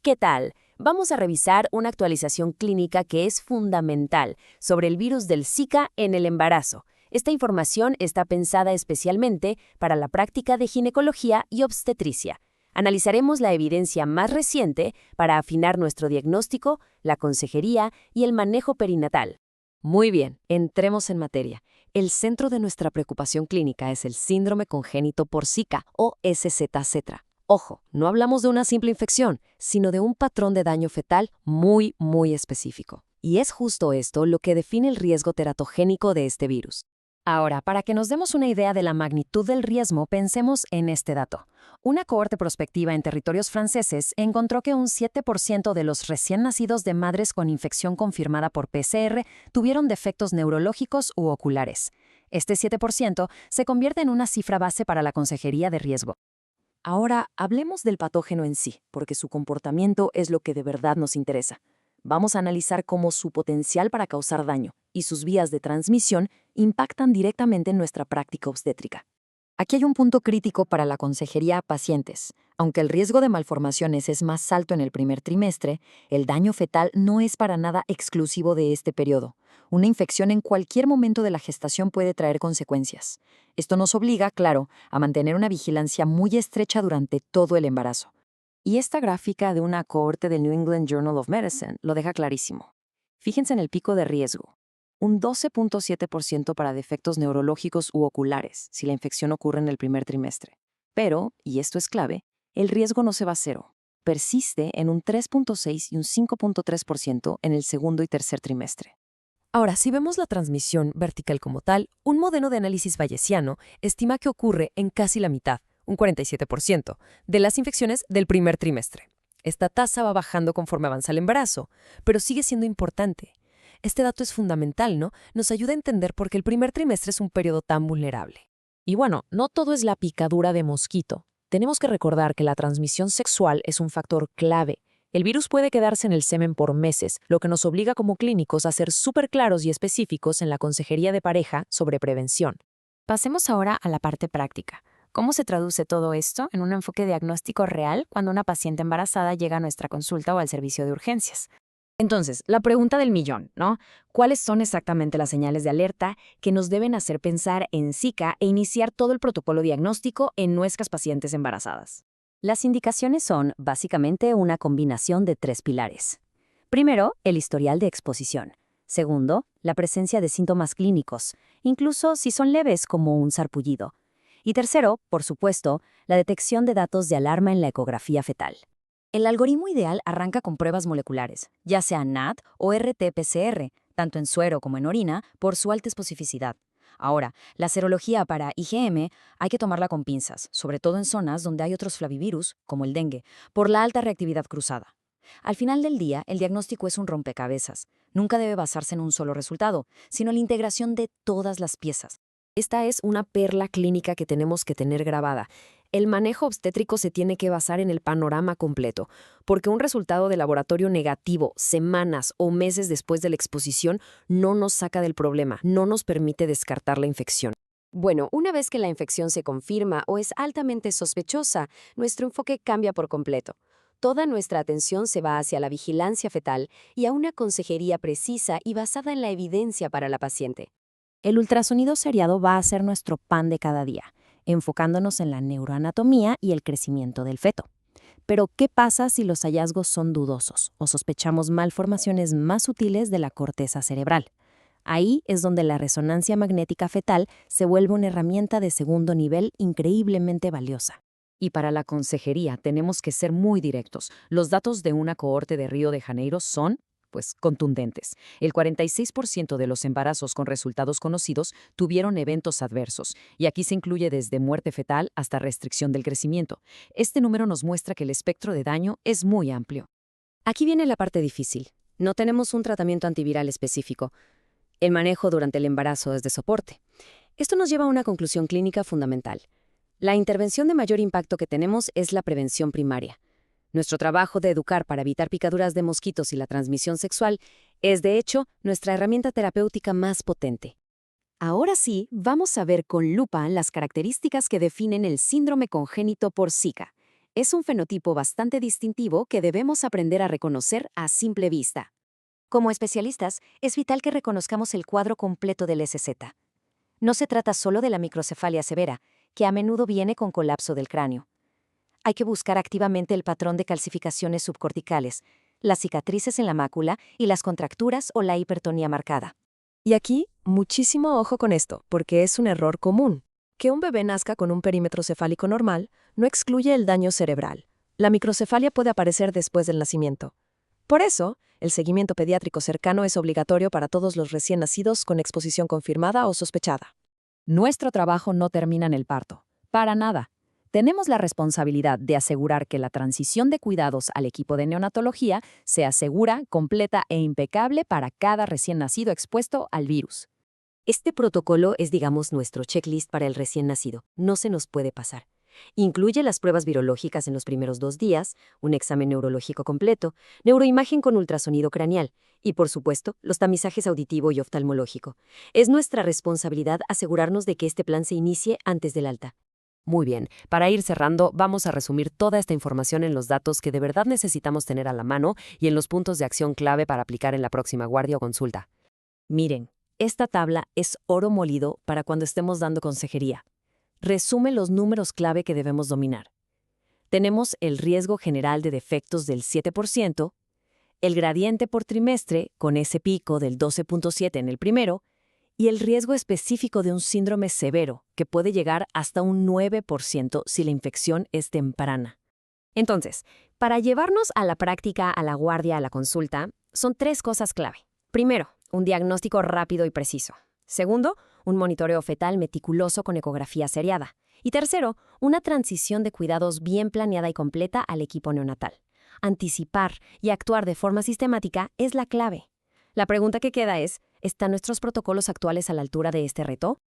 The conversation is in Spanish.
¿Qué tal? Vamos a revisar una actualización clínica que es fundamental sobre el virus del Zika en el embarazo. Esta información está pensada especialmente para la práctica de ginecología y obstetricia. Analizaremos la evidencia más reciente para afinar nuestro diagnóstico, la consejería y el manejo perinatal. Muy bien, entremos en materia. El centro de nuestra preocupación clínica es el síndrome congénito por Zika o SZ-cetra. Ojo, no hablamos de una simple infección, sino de un patrón de daño fetal muy específico. Y es justo esto lo que define el riesgo teratogénico de este virus. Ahora, para que nos demos una idea de la magnitud del riesgo, pensemos en este dato. Una cohorte prospectiva en territorios franceses encontró que un 7% de los recién nacidos de madres con infección confirmada por PCR tuvieron defectos neurológicos u oculares. Este 7% se convierte en una cifra base para la consejería de riesgo. Ahora, hablemos del patógeno en sí, porque su comportamiento es lo que de verdad nos interesa. Vamos a analizar cómo su potencial para causar daño y sus vías de transmisión impactan directamente en nuestra práctica obstétrica. Aquí hay un punto crítico para la consejería a pacientes. Aunque el riesgo de malformaciones es más alto en el primer trimestre, el daño fetal no es para nada exclusivo de este periodo. Una infección en cualquier momento de la gestación puede traer consecuencias. Esto nos obliga, claro, a mantener una vigilancia muy estrecha durante todo el embarazo. Y esta gráfica de una cohorte del New England Journal of Medicine lo deja clarísimo. Fíjense en el pico de riesgo. Un 12.7% para defectos neurológicos u oculares, si la infección ocurre en el primer trimestre. Pero, y esto es clave, el riesgo no se va a cero. Persiste en un 3.6 y un 5.3% en el segundo y tercer trimestre. Ahora, si vemos la transmisión vertical como tal, un modelo de análisis bayesiano estima que ocurre en casi la mitad, un 47%, de las infecciones del primer trimestre. Esta tasa va bajando conforme avanza el embarazo, pero sigue siendo importante. Este dato es fundamental, ¿no? Nos ayuda a entender por qué el primer trimestre es un periodo tan vulnerable. Y bueno, no todo es la picadura de mosquito. Tenemos que recordar que la transmisión sexual es un factor clave. El virus puede quedarse en el semen por meses, lo que nos obliga como clínicos a ser súper claros y específicos en la consejería de pareja sobre prevención. Pasemos ahora a la parte práctica. ¿Cómo se traduce todo esto en un enfoque diagnóstico real cuando una paciente embarazada llega a nuestra consulta o al servicio de urgencias? Entonces, la pregunta del millón, ¿no? ¿Cuáles son exactamente las señales de alerta que nos deben hacer pensar en Zika e iniciar todo el protocolo diagnóstico en nuestras pacientes embarazadas? Las indicaciones son básicamente una combinación de 3 pilares. Primero, el historial de exposición. Segundo, la presencia de síntomas clínicos, incluso si son leves como un sarpullido. Y tercero, por supuesto, la detección de datos de alarma en la ecografía fetal. El algoritmo ideal arranca con pruebas moleculares, ya sea NAT o RT-PCR, tanto en suero como en orina, por su alta especificidad. Ahora, la serología para IgM hay que tomarla con pinzas, sobre todo en zonas donde hay otros flavivirus, como el dengue, por la alta reactividad cruzada. Al final del día, el diagnóstico es un rompecabezas. Nunca debe basarse en un solo resultado, sino en la integración de todas las piezas. Esta es una perla clínica que tenemos que tener grabada. El manejo obstétrico se tiene que basar en el panorama completo, porque un resultado de laboratorio negativo semanas o meses después de la exposición no nos saca del problema, no nos permite descartar la infección. Bueno, una vez que la infección se confirma o es altamente sospechosa, nuestro enfoque cambia por completo. Toda nuestra atención se va hacia la vigilancia fetal y a una consejería precisa y basada en la evidencia para la paciente. El ultrasonido seriado va a ser nuestro pan de cada día, enfocándonos en la neuroanatomía y el crecimiento del feto. Pero, ¿qué pasa si los hallazgos son dudosos o sospechamos malformaciones más sutiles de la corteza cerebral? Ahí es donde la resonancia magnética fetal se vuelve una herramienta de segundo nivel increíblemente valiosa. Y para la consejería tenemos que ser muy directos. Los datos de una cohorte de Río de Janeiro son, pues, contundentes. El 46% de los embarazos con resultados conocidos tuvieron eventos adversos, y aquí se incluye desde muerte fetal hasta restricción del crecimiento. Este número nos muestra que el espectro de daño es muy amplio. Aquí viene la parte difícil. No tenemos un tratamiento antiviral específico. El manejo durante el embarazo es de soporte. Esto nos lleva a una conclusión clínica fundamental. La intervención de mayor impacto que tenemos es la prevención primaria. Nuestro trabajo de educar para evitar picaduras de mosquitos y la transmisión sexual es, de hecho, nuestra herramienta terapéutica más potente. Ahora sí, vamos a ver con lupa las características que definen el síndrome congénito por Zika. Es un fenotipo bastante distintivo que debemos aprender a reconocer a simple vista. Como especialistas, es vital que reconozcamos el cuadro completo del SZ. No se trata solo de la microcefalia severa, que a menudo viene con colapso del cráneo. Hay que buscar activamente el patrón de calcificaciones subcorticales, las cicatrices en la mácula y las contracturas o la hipertonía marcada. Y aquí, muchísimo ojo con esto, porque es un error común. Que un bebé nazca con un perímetro cefálico normal no excluye el daño cerebral. La microcefalia puede aparecer después del nacimiento. Por eso, el seguimiento pediátrico cercano es obligatorio para todos los recién nacidos con exposición confirmada o sospechada. Nuestro trabajo no termina en el parto. Para nada. Tenemos la responsabilidad de asegurar que la transición de cuidados al equipo de neonatología sea segura, completa e impecable para cada recién nacido expuesto al virus. Este protocolo es, digamos, nuestro checklist para el recién nacido. No se nos puede pasar. Incluye las pruebas virológicas en los primeros 2 días, un examen neurológico completo, neuroimagen con ultrasonido craneal y, por supuesto, los tamizajes auditivo y oftalmológico. Es nuestra responsabilidad asegurarnos de que este plan se inicie antes del alta. Muy bien, para ir cerrando, vamos a resumir toda esta información en los datos que de verdad necesitamos tener a la mano y en los puntos de acción clave para aplicar en la próxima guardia o consulta. Miren, esta tabla es oro molido para cuando estemos dando consejería. Resume los números clave que debemos dominar. Tenemos el riesgo general de defectos del 7%, el gradiente por trimestre con ese pico del 12.7 en el primero, y el riesgo específico de un síndrome severo, que puede llegar hasta un 9% si la infección es temprana. Entonces, para llevarnos a la práctica, a la guardia, a la consulta, son 3 cosas clave. Primero, un diagnóstico rápido y preciso. Segundo, un monitoreo fetal meticuloso con ecografía seriada. Y tercero, una transición de cuidados bien planeada y completa al equipo neonatal. Anticipar y actuar de forma sistemática es la clave. La pregunta que queda es, ¿están nuestros protocolos actuales a la altura de este reto?